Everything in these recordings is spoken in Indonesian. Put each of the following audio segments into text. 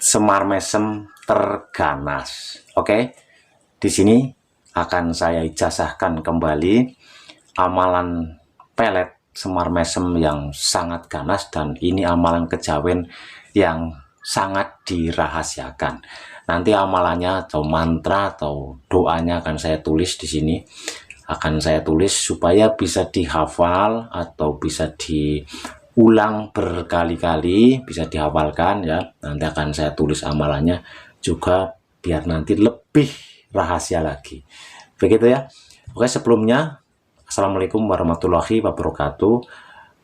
Semar Mesem terganas. Oke, di sini akan saya ijazahkan kembali amalan pelet Semar Mesem yang sangat ganas, dan ini amalan kejawen yang sangat dirahasiakan. Nanti amalannya atau mantra atau doanya akan saya tulis di sini. Akan saya tulis supaya bisa dihafal atau bisa diulang berkali-kali, bisa dihafalkan ya. Nanti akan saya tulis amalannya juga biar nanti lebih rahasia lagi. Begitu ya. Oke, sebelumnya Assalamualaikum warahmatullahi wabarakatuh.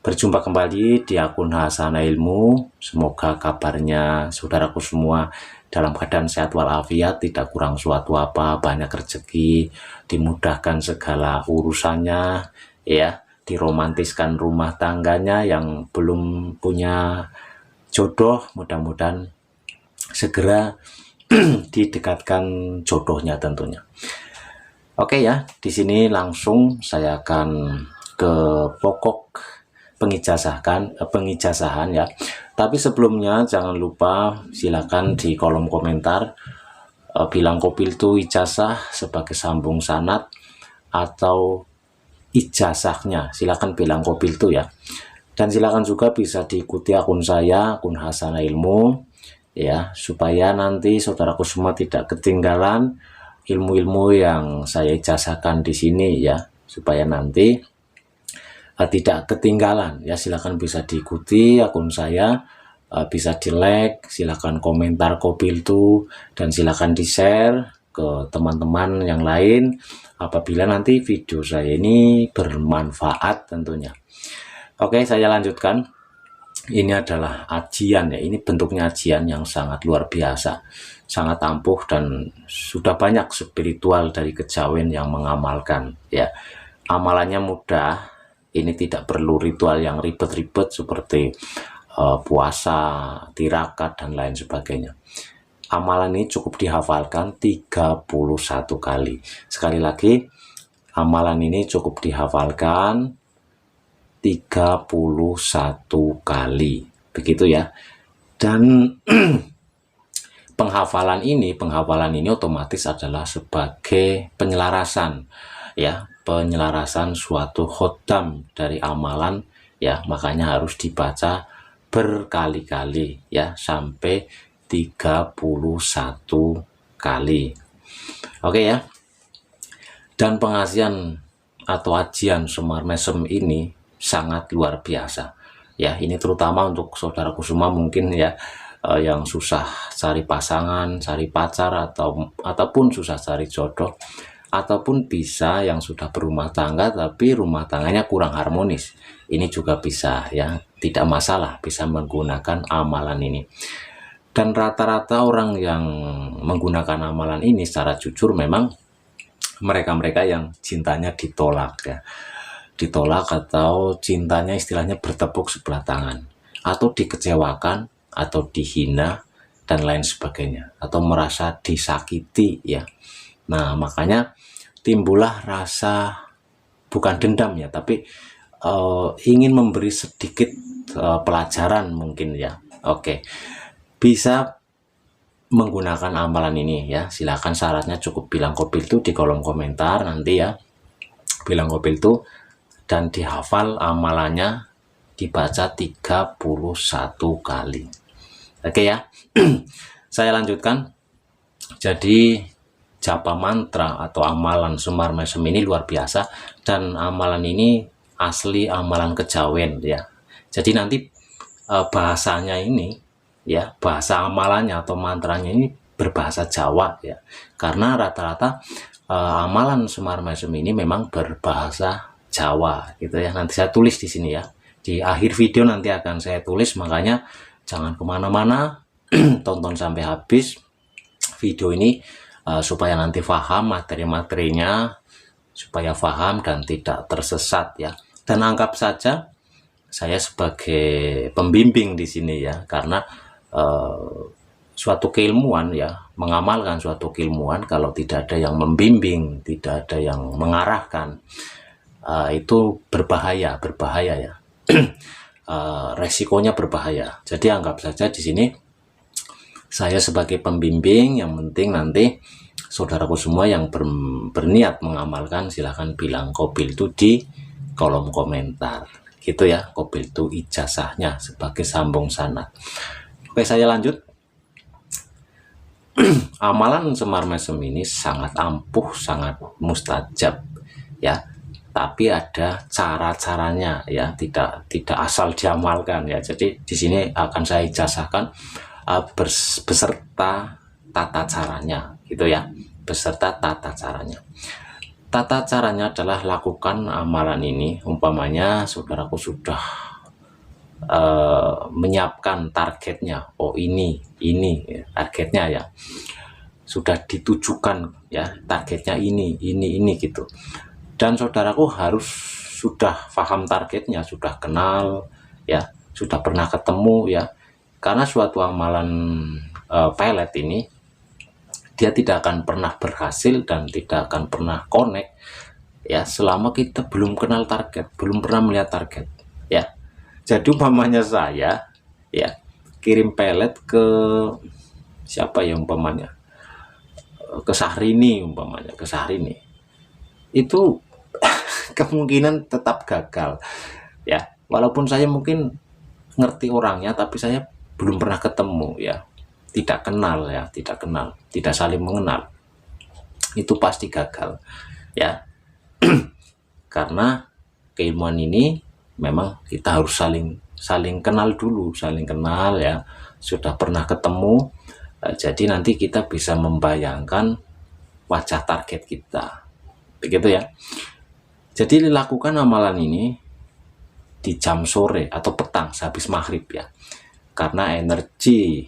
Berjumpa kembali di akun Hasanah Ilmu. Semoga kabarnya saudaraku semua dalam keadaan sehat walafiat, tidak kurang suatu apa, banyak rezeki, dimudahkan segala urusannya, ya, diromantiskan rumah tangganya. Yang belum punya jodoh, mudah-mudahan segera didekatkan jodohnya tentunya. Oke ya, di sini langsung saya akan ke pokok pengijazahan ya. Tapi sebelumnya jangan lupa silakan di kolom komentar bilang kopiltu ijazah sebagai sambung sanad atau ijazahnya, silakan bilang kopiltu ya. Dan silakan juga bisa diikuti akun saya, akun Hasanah Ilmu ya, supaya nanti saudaraku semua tidak ketinggalan ilmu-ilmu yang saya ijazahkan di sini ya, supaya nanti tidak ketinggalan ya. Silakan bisa diikuti akun saya, bisa di like, silakan komentar kopiltu, dan silakan di share ke teman-teman yang lain apabila nanti video saya ini bermanfaat tentunya. Oke, saya lanjutkan. Ini adalah ajian ya, ini bentuknya ajian yang sangat luar biasa, sangat ampuh, dan sudah banyak spiritual dari kejawen yang mengamalkan ya. Amalannya mudah, ini tidak perlu ritual yang ribet-ribet seperti puasa, tirakat, dan lain sebagainya. Amalan ini cukup dihafalkan 31 kali. Sekali lagi, amalan ini cukup dihafalkan 31 kali, begitu ya. Dan penghafal ini otomatis adalah sebagai penyelarasan ya, penyelarasan suatu khotam dari amalan ya, makanya harus dibaca berkali-kali ya, sampai 31 kali. Oke ya. Dan pengasihan atau ajian Semar Mesem ini sangat luar biasa ya. Ini terutama untuk saudaraku semua mungkin ya, yang susah cari pasangan, cari pacar, ataupun susah cari jodoh, ataupun bisa yang sudah berumah tangga tapi rumah tangganya kurang harmonis. Ini juga bisa ya, tidak masalah, bisa menggunakan amalan ini. Dan rata-rata orang yang menggunakan amalan ini secara jujur memang mereka-mereka yang cintanya ditolak ya, ditolak atau cintanya istilahnya bertepuk sebelah tangan, atau dikecewakan, atau dihina, dan lain sebagainya, atau merasa disakiti ya. Nah, makanya timbullah rasa bukan dendam ya, tapi ingin memberi sedikit pelajaran mungkin ya. Oke, bisa menggunakan amalan ini ya. Silakan, syaratnya cukup bilang kopiltu di kolom komentar nanti ya, bilang kopiltu, dan dihafal amalannya, dibaca 31 kali. Oke ya. Saya lanjutkan. Jadi japa mantra atau amalan Semar Mesem ini luar biasa, dan amalan ini asli amalan kejawen ya. Jadi nanti bahasanya ini ya, bahasa amalannya atau mantranya ini berbahasa Jawa ya, karena rata-rata amalan Semar Mesem ini memang berbahasa Jawa gitu ya. Nanti saya tulis di sini ya, di akhir video nanti akan saya tulis, makanya jangan kemana-mana, tonton sampai habis video ini supaya nanti paham materi-materinya, supaya paham dan tidak tersesat ya. Dan anggap saja saya sebagai pembimbing di sini ya, karena suatu keilmuan ya, mengamalkan suatu keilmuan kalau tidak ada yang membimbing, tidak ada yang mengarahkan, itu berbahaya ya. Resikonya berbahaya. Jadi anggap saja di sini Saya sebagai pembimbing, yang penting nanti saudaraku semua yang berniat mengamalkan silahkan bilang Qabil itu di kolom komentar gitu ya. Qabil itu ijazahnya sebagai sambung sanad. Oke, saya lanjut. Amalan Semar Mesem ini sangat ampuh, sangat mustajab ya, tapi ada cara-caranya ya, tidak asal diamalkan ya. Jadi di sini akan saya ijazahkan beserta tata caranya gitu ya, beserta tata caranya. Tata caranya adalah lakukan amalan ini. Umpamanya saudaraku sudah menyiapkan targetnya, oh ini ya, targetnya ya sudah ditujukan ya, targetnya ini gitu, dan saudaraku harus sudah paham targetnya, sudah kenal ya, sudah pernah ketemu ya. Karena suatu amalan pelet ini dia tidak akan pernah berhasil dan tidak akan pernah connect ya selama kita belum kenal target, belum pernah melihat target ya. Jadi umpamanya saya ya kirim pelet ke siapa ya, umpamanya ke Syahrini, umpamanya ke Syahrini, itu kemungkinan tetap gagal ya, walaupun saya mungkin ngerti orangnya, tapi saya belum pernah ketemu ya, tidak kenal ya, tidak saling mengenal, itu pasti gagal ya. Karena keilmuan ini memang kita harus saling kenal dulu, saling kenal ya, sudah pernah ketemu, jadi nanti kita bisa membayangkan wajah target kita begitu ya. Jadi lakukan amalan ini di jam sore atau petang sehabis maghrib ya, karena energi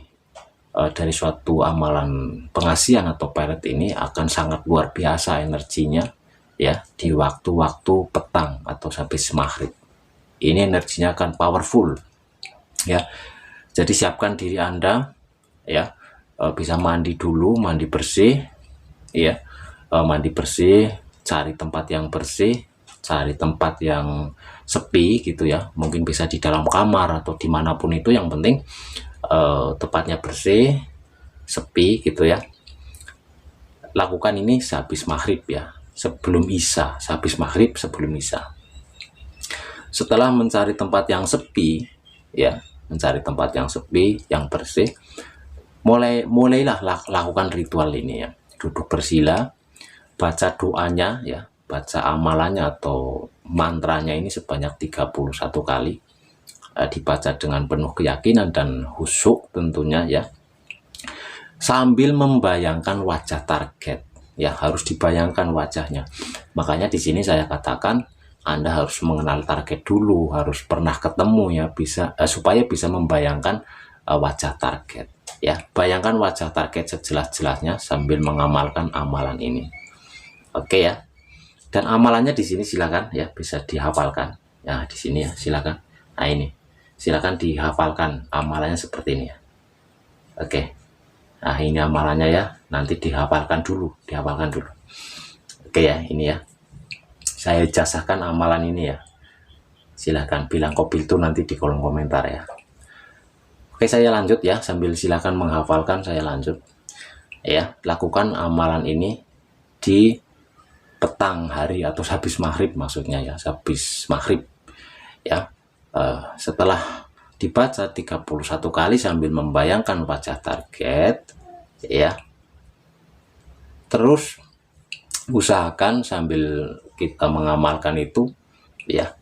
dari suatu amalan pengasihan atau pelet ini akan sangat luar biasa energinya ya di waktu-waktu petang atau habis maghrib. Ini energinya akan powerful ya. Jadi siapkan diri Anda ya, bisa mandi dulu, mandi bersih ya, mandi bersih, cari tempat yang bersih, cari tempat yang sepi gitu ya, mungkin bisa di dalam kamar atau dimanapun itu, yang penting tempatnya bersih, sepi gitu ya. Lakukan ini sehabis maghrib ya, sebelum isya, sehabis maghrib sebelum isya. Setelah mencari tempat yang sepi ya, mencari tempat yang sepi, yang bersih, mulailah lakukan ritual ini ya. Duduk bersila, baca doanya ya, baca amalannya atau mantranya ini sebanyak 31 kali, dibaca dengan penuh keyakinan dan khusyuk tentunya ya, sambil membayangkan wajah target ya, harus dibayangkan wajahnya. Makanya di sini saya katakan Anda harus mengenal target dulu, harus pernah ketemu ya, bisa supaya bisa membayangkan wajah target ya. Bayangkan wajah target sejelas-jelasnya sambil mengamalkan amalan ini. Oke ya. Dan amalannya di sini silakan ya, bisa dihafalkan ya, di sini ya silakan. Nah ini silakan dihafalkan amalannya seperti ini ya. Oke, nah ini amalannya ya, nanti dihafalkan dulu. Oke ya, ini ya, saya ijazahkan amalan ini ya, silakan bilang Qabil itu nanti di kolom komentar ya. Oke, saya lanjut ya, sambil silakan menghafalkan, saya lanjut ya. Lakukan amalan ini di petang hari atau habis maghrib, maksudnya ya, habis maghrib ya. Setelah dibaca 31 kali sambil membayangkan wajah target ya, terus usahakan sambil kita mengamalkan itu ya,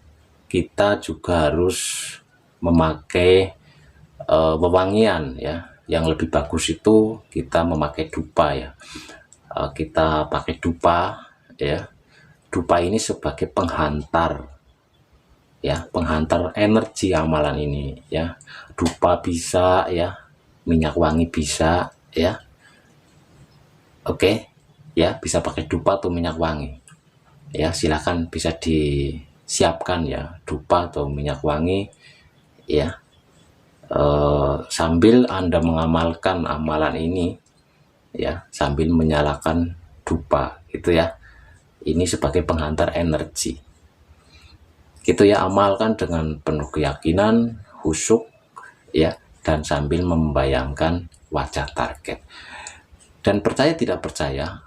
kita juga harus memakai wewangian ya. Yang lebih bagus itu kita memakai dupa ya, kita pakai dupa ya. Dupa ini sebagai penghantar ya, penghantar energi amalan ini ya. Dupa bisa ya, minyak wangi bisa ya. Oke ya, bisa pakai dupa atau minyak wangi ya, silahkan bisa disiapkan ya, dupa atau minyak wangi ya. Sambil Anda mengamalkan amalan ini ya, sambil menyalakan dupa gitu ya, ini sebagai penghantar energi gitu ya. Amalkan dengan penuh keyakinan, khusyuk ya, dan sambil membayangkan wajah target. Dan percaya tidak percaya,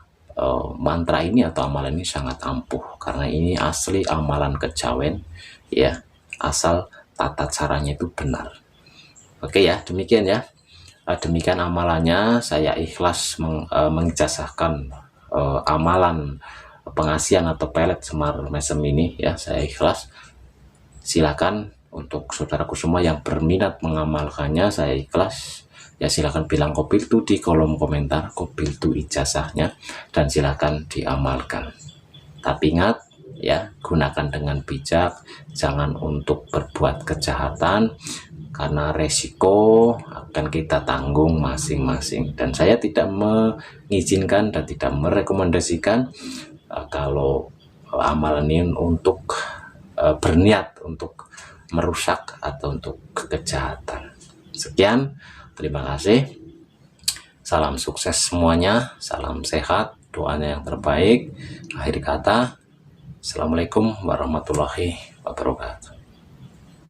mantra ini atau amalan ini sangat ampuh, karena ini asli amalan kejawen ya, asal tata caranya itu benar. Oke ya, demikian ya. Demikian amalannya. Saya ikhlas mengijazahkan amalan pengasihan atau pelet Semar Mesem ini ya, saya ikhlas. Silakan untuk saudaraku semua yang berminat mengamalkannya, saya ikhlas ya, silakan bilang Kopiltu di kolom komentar, Kopiltu ijazahnya, dan silakan diamalkan. Tapi ingat ya, gunakan dengan bijak, jangan untuk berbuat kejahatan, karena resiko akan kita tanggung masing-masing. Dan saya tidak mengizinkan dan tidak merekomendasikan kalau amalan ini untuk berniat untuk merusak atau untuk kejahatan. Sekian, terima kasih. Salam sukses semuanya, salam sehat, doanya yang terbaik. Akhir kata, Assalamualaikum warahmatullahi wabarakatuh.